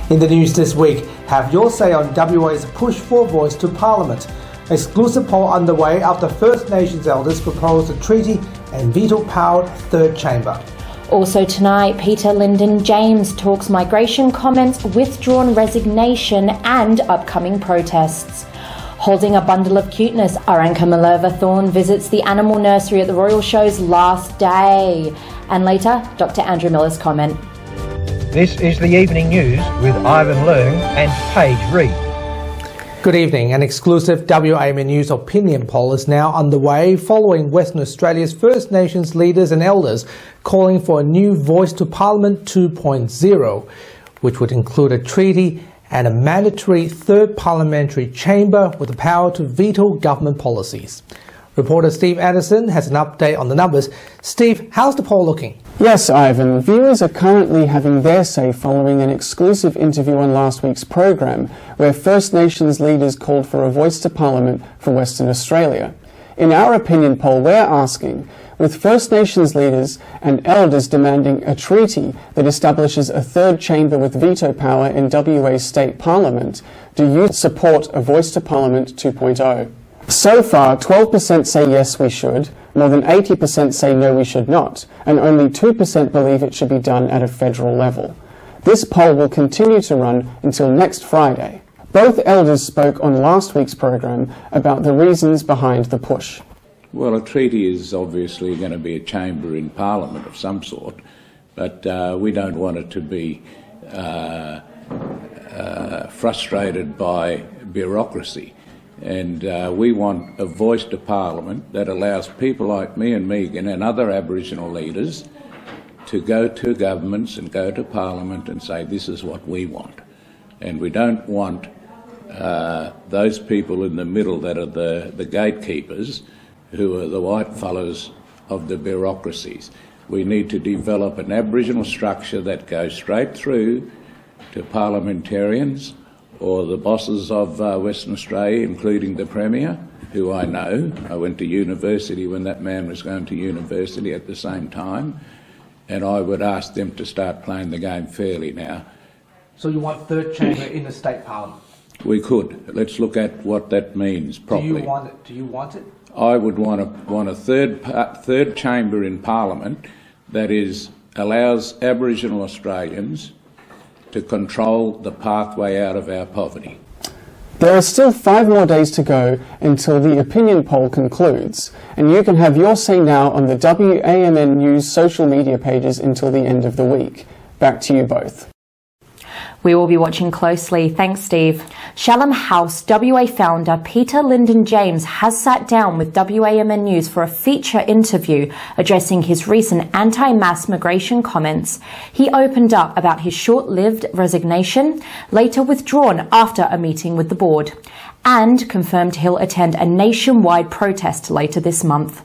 In the news this week, have your say on WA's push for voice to Parliament. Exclusive poll underway after First Nations elders proposed a treaty and veto-powered third chamber. Also tonight, Lyndon-James Talks Migration Comments, Withdrawn, Resignation and upcoming protests. Holding a bundle of cuteness, our anchor Meleva Thorn visits the animal nursery at the Royal Show's last day. And later, Dr. Andrew Miller's comment. This is the evening news with Ivan Leung and Paige Reid. Good evening. An exclusive WAMN News opinion poll is now underway following Western Australia's First Nations leaders and elders calling for a new Voice to Parliament 2.0, which would include a treaty and a mandatory third parliamentary chamber with the power to veto government policies. Reporter Steve Anderson has an update on the numbers. Steve, how's the poll looking? Yes, Ivan. Viewers are currently having their say following an exclusive interview on last week's program, where First Nations leaders called for a voice to Parliament for Western Australia. In our opinion poll, we're asking, with First Nations leaders and elders demanding a treaty that establishes a third chamber with veto power in WA's state parliament, do you support a Voice to Parliament 2.0? So far, 12% say yes we should, more than 80% say no we should not, and only 2% believe it should be done at a federal level. This poll will continue to run until next Friday. Both elders spoke on last week's program about the reasons behind the push. Well, a treaty is obviously going to be a chamber in Parliament of some sort, but we don't want it to be frustrated by bureaucracy. And we want a voice to Parliament that allows people like me and Megan and other Aboriginal leaders to go to governments and go to Parliament and say, this is what we want. And we don't want those people in the middle that are the gatekeepers, who are the white fellows of the bureaucracies. We need to develop an Aboriginal structure that goes straight through to parliamentarians or the bosses of Western Australia, including the Premier, who I know. I went to university when that man was going to university at the same time, and I would ask them to start playing the game fairly now. So you want third chamber in the state parliament? We could. Let's look at what that means properly. Do you want it? I would want a third chamber in Parliament that allows Aboriginal Australians to control the pathway out of our poverty. There are still 5 more days to go until the opinion poll concludes, and you can have your say now on the WAMN News social media pages until the end of the week. Back to you both. We will be watching closely. Thanks, Steve. Shalom House WA founder Lyndon-James has sat down with WAMN News for a feature interview addressing his recent anti-mass migration comments. He opened up about his short-lived resignation, later withdrawn after a meeting with the board, and confirmed he'll attend a nationwide protest later this month.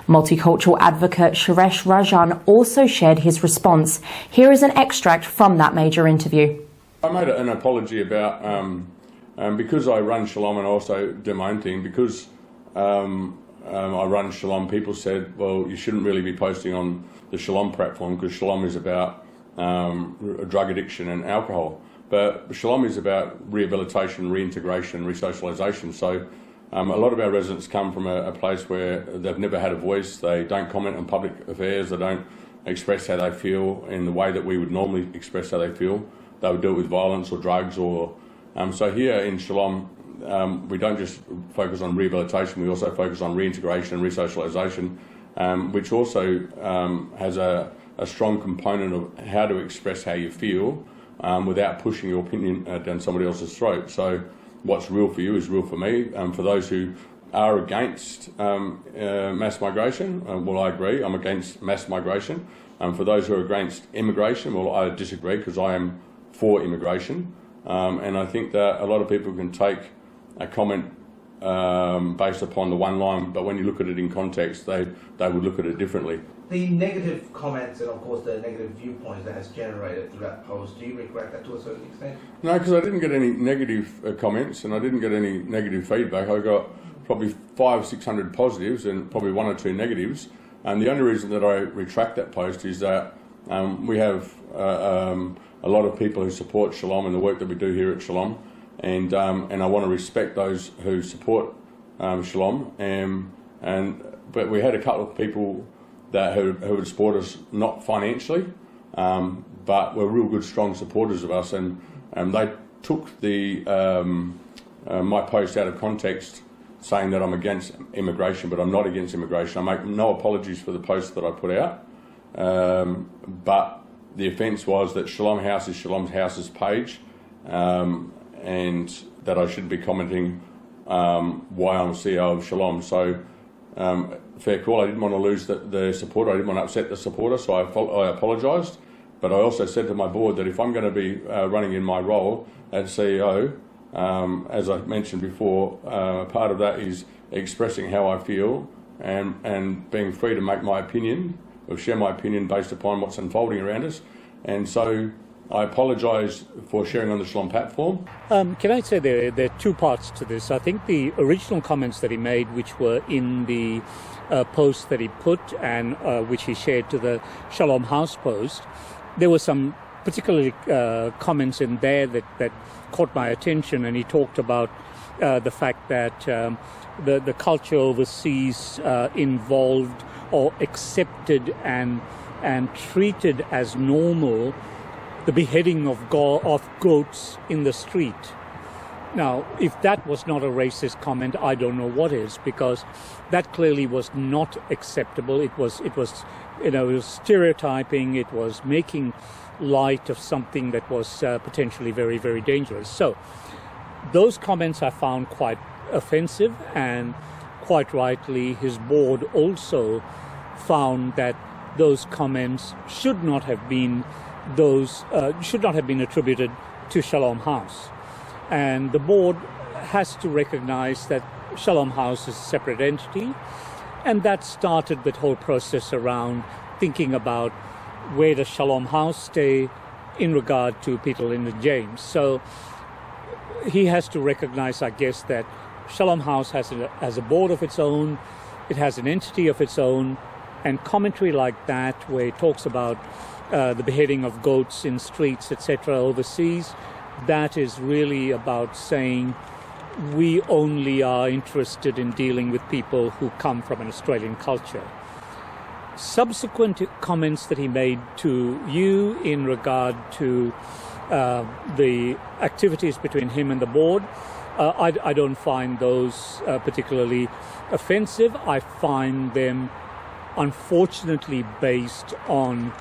Multicultural advocate Suresh Rajan also shared his response. Here is an extract from that major interview. I made an apology about, because I run Shalom and also do my own thing, because I run Shalom, people said, well, you shouldn't really be posting on the Shalom platform because Shalom is about drug addiction and alcohol. But Shalom is about rehabilitation, reintegration, resocialisation. So a lot of our residents come from a place where they've never had a voice, they don't comment on public affairs, they don't express how they feel in the way that we would normally express how they feel. They would do it with violence or drugs or... so here in Shalom, we don't just focus on rehabilitation, we also focus on reintegration and resocialisation, which also has a strong component of how to express how you feel without pushing your opinion down somebody else's throat. So what's real for you is real for me. For those who are against mass migration, well, I agree, I'm against mass migration. For those who are against immigration, well, I disagree because I am for immigration, and I think that a lot of people can take a comment based upon the one line, but when you look at it in context, they would look at it differently. The negative comments and of course the negative viewpoints that has generated through that post, do you regret that to a certain extent? No, because I didn't get any negative comments and I didn't get any negative feedback. I got probably 500-600 positives and probably 1 or 2 negatives, and the only reason that I retract that post is that We have a lot of people who support Shalom and the work that we do here at Shalom, and I want to respect those who support Shalom. But we had a couple of people who would support us, not financially, but were real good, strong supporters of us, and they took the my post out of context, saying that I'm against immigration, but I'm not against immigration. I make no apologies for the post that I put out, but the offence was that Shalom House is Shalom House's page, and that I should be commenting why I'm CEO of Shalom. So, fair call. I didn't want to lose the supporter. I didn't want to upset the supporter, so I apologised. But I also said to my board that if I'm going to be running in my role as CEO, as I mentioned before, part of that is expressing how I feel and being free to make my opinion, or share my opinion based upon what's unfolding around us. And so I apologise for sharing on the Shalom platform. Can I say there are two parts to this? I think the original comments that he made, which were in the post that he put and which he shared to the Shalom House post, there were some particularly comments in there that caught my attention, and he talked about the fact that the culture overseas involved or accepted and treated as normal the beheading of goats in the street. Now, if that was not a racist comment, I don't know what is, because that clearly was not acceptable. It was stereotyping. It was making light of something that was potentially very, very dangerous. So those comments I found quite offensive, and quite rightly his board also found that those comments should not have been attributed to Shalom House. And the board has to recognize that Shalom House is a separate entity, and that started the whole process around thinking about where does Shalom House stay in regard to Peter Lyndon-James. So he has to recognize, I guess, that Shalom House has a board of its own, it has an entity of its own, and commentary like that, where it talks about the beheading of goats in streets, etc., overseas, that is really about saying we only are interested in dealing with people who come from an Australian culture. Subsequent comments that he made to you in regard to the activities between him and the board, I don't find those particularly offensive. I find them unfortunately based on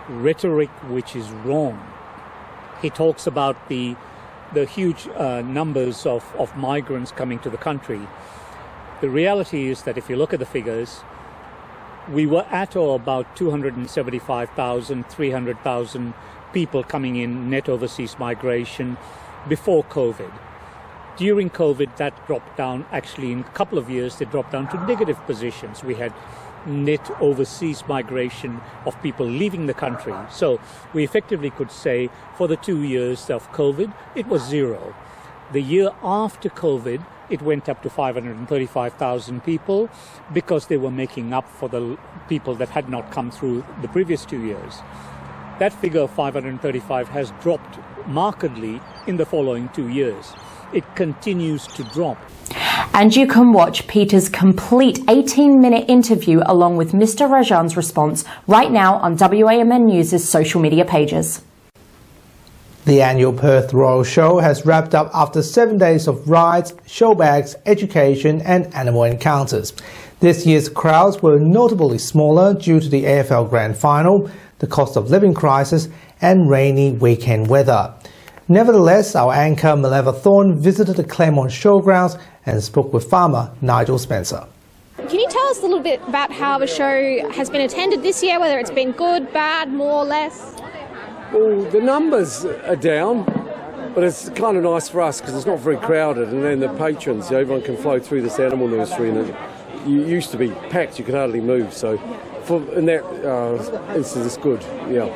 rhetoric which is wrong. He talks about the huge numbers of migrants coming to the country. The reality is that if you look at the figures, we were at or about 275,000, 300,000 people coming in net overseas migration before COVID. During COVID, that dropped down. Actually, in a couple of years, they dropped down to negative positions. We had net overseas migration of people leaving the country. So we effectively could say for the 2 years of COVID, it was zero. The year after COVID, it went up to 535,000 people because they were making up for the people that had not come through the previous 2 years. That figure of 535 has dropped markedly in the following 2 years. It continues to drop. And you can watch Peter's complete 18-minute interview along with Mr. Rajan's response right now on WAMN News' social media pages. The annual Perth Royal Show has wrapped up after 7 days of rides, showbags, education and animal encounters. This year's crowds were notably smaller due to the AFL Grand Final, the cost of living crisis and rainy weekend weather. Nevertheless, our anchor Meleva Thorn visited the Claremont Showgrounds and spoke with farmer Nigel Spencer. Can you tell us a little bit about how the show has been attended this year, whether it's been good, bad, more, less? Well, the numbers are down, but it's kind of nice for us because it's not very crowded, and then the patrons, everyone can flow through this animal nursery, and it used to be packed, you could hardly move, so in that instance it's good, yeah.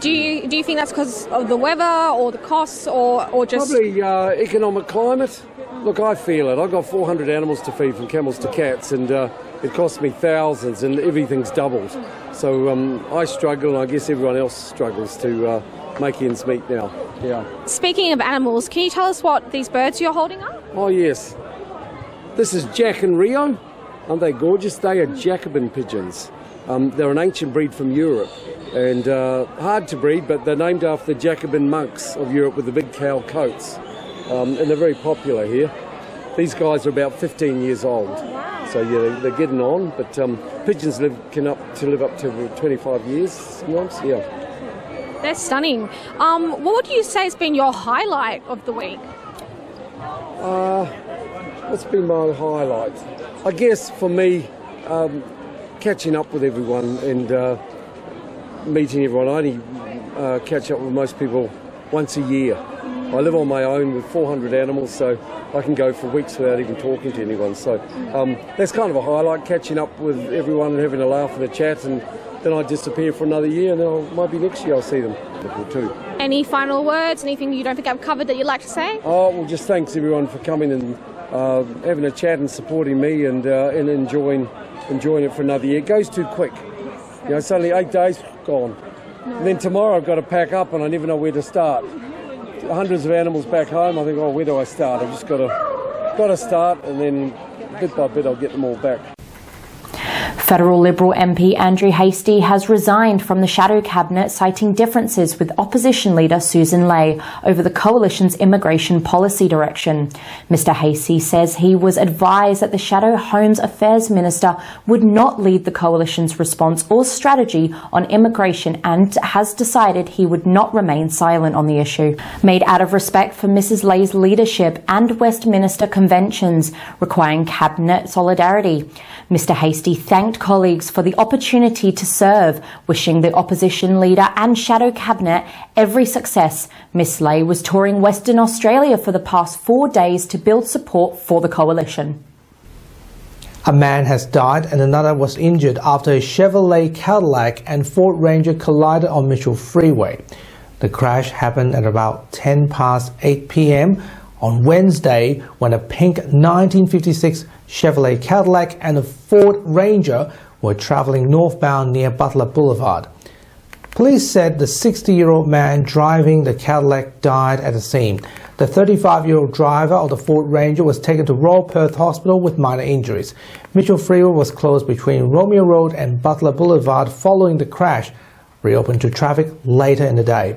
Do you think that's because of the weather or the costs or just... Probably economic climate. Look, I feel it. I've got 400 animals to feed, from camels to cats, and it costs me thousands and everything's doubled. So I struggle, and I guess everyone else struggles to make ends meet now. Yeah. Speaking of animals, can you tell us what these birds you're holding are? Oh yes. This is Jack and Rio. Aren't they gorgeous? They are Jacobin pigeons. They're an ancient breed from Europe, and hard to breed, but they're named after the Jacobin monks of Europe with the big cow coats. And they're very popular here. These guys are about 15 years old. So yeah, they're getting on, but pigeons can live up to 25 years sometimes. Yeah. They're stunning. What would you say has been your highlight of the week? What's been my highlight? I guess for me, catching up with everyone and meeting everyone. I only catch up with most people once a year. I live on my own with 400 animals, so I can go for weeks without even talking to anyone. So that's kind of a highlight, catching up with everyone and having a laugh and a chat, and then I disappear for another year, and then might be next year I'll see them too. Any final words, anything you don't think I've covered that you'd like to say? Oh, well, just thanks everyone for coming and having a chat and supporting me and enjoying it for another year. It goes too quick. You know, it's only 8 days gone. No. And then tomorrow I've got to pack up and I never know where to start. Hundreds of animals back home, I think, oh, where do I start? I've just got to start, and then bit by bit I'll get them all back. Federal Liberal MP Andrew Hastie has resigned from the shadow cabinet, citing differences with opposition leader Susan Ley over the coalition's immigration policy direction. Mr Hastie says he was advised that the shadow Homes Affairs Minister would not lead the coalition's response or strategy on immigration, and has decided he would not remain silent on the issue. Made out of respect for Mrs Ley's leadership and Westminster conventions requiring cabinet solidarity, Mr Hastie thanked colleagues for the opportunity to serve, wishing the opposition leader and shadow cabinet every success. Miss Ley was touring Western Australia for the past 4 days to build support for the coalition. A man has died and another was injured after a Chevrolet Cadillac and Ford Ranger collided on Mitchell Freeway. The crash happened at about 8 p.m. on Wednesday when a pink 1956 Chevrolet Cadillac and a Ford Ranger were traveling northbound near Butler Boulevard. Police said the 60-year-old man driving the Cadillac died at the scene. The 35-year-old driver of the Ford Ranger was taken to Royal Perth Hospital with minor injuries. Mitchell Freeway was closed between Romeo Road and Butler Boulevard following the crash, reopened to traffic later in the day.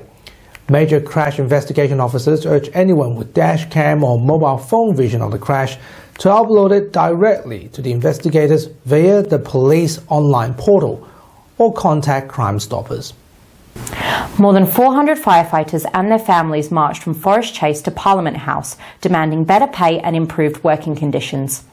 Major crash investigation officers urge anyone with dash cam or mobile phone vision of the crash to upload it directly to the investigators via the police online portal or contact Crime Stoppers. More than 400 firefighters and their families marched from Forest Chase to Parliament House, demanding better pay and improved working conditions.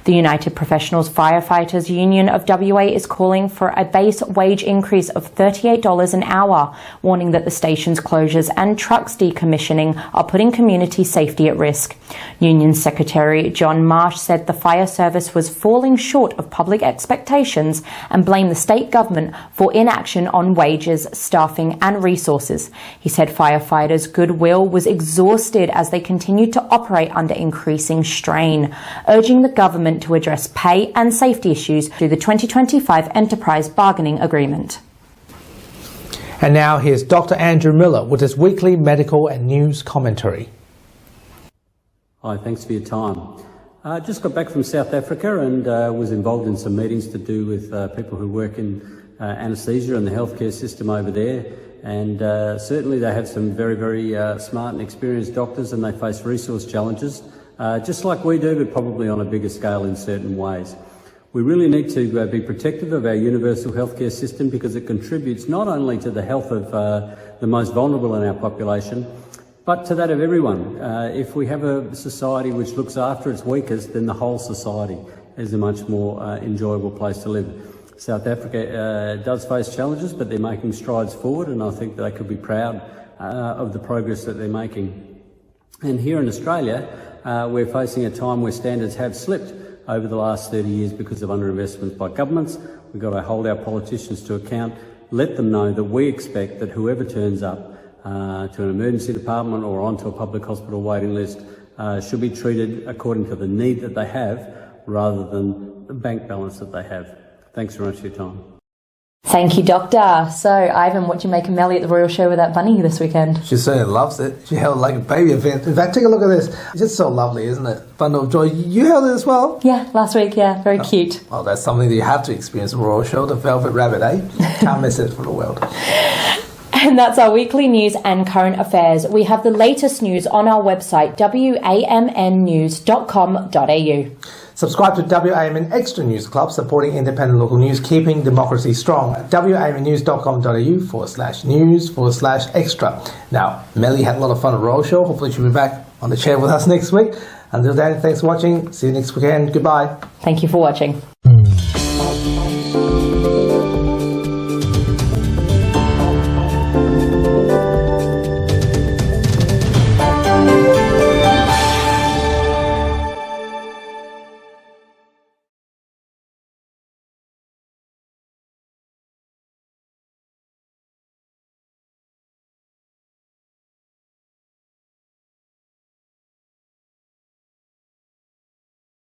The United Professionals Firefighters Union of WA is calling for a base wage increase of $38 an hour, warning that the station's closures and trucks decommissioning are putting community safety at risk. Union Secretary John Marsh said the fire service was falling short of public expectations and blamed the state government for inaction on wages, staffing and resources. He said firefighters' goodwill was exhausted as they continued to operate under increasing strain, urging the government to address pay and safety issues through the 2025 Enterprise Bargaining Agreement. And now here's Dr. Andrew Miller with his weekly medical and news commentary. Hi, thanks for your time. Just got back from South Africa and was involved in some meetings to do with people who work in anaesthesia and the healthcare system over there. And certainly they have some very, very smart and experienced doctors, and they face resource challenges, just like we do, but probably on a bigger scale in certain ways. We really need to be protective of our universal healthcare system because it contributes not only to the health of the most vulnerable in our population, but to that of everyone. If we have a society which looks after its weakest, then the whole society is a much more enjoyable place to live. South Africa does face challenges, but they're making strides forward, and I think they could be proud of the progress that they're making. And here in Australia, we're facing a time where standards have slipped over the last 30 years because of underinvestment by governments. We've got to hold our politicians to account, let them know that we expect that whoever turns up to an emergency department or onto a public hospital waiting list should be treated according to the need that they have, rather than bank balance that they have. Thanks very much for your time. Thank you, Doctor. So, Ivan, what do you make of Melly at the Royal Show with that bunny this weekend? She certainly loves it. She held it like a baby event. In fact, take a look at this. It's just so lovely, isn't it? Bundle of joy. You held it as well? Yeah, last week, yeah. Very cute. Well, that's something that you have to experience at the Royal Show, the Velvet Rabbit, eh? Can't miss it for the world. And that's our weekly news and current affairs. We have the latest news on our website, wamnnews.com.au. Subscribe to WAMN Extra News Club, supporting independent local news, keeping democracy strong. wamnnews.com.au/news/extra. Now, Melly had a lot of fun at the Royal Show. Hopefully she'll be back on the chair with us next week. Until then, thanks for watching. See you next weekend. Goodbye. Thank you for watching.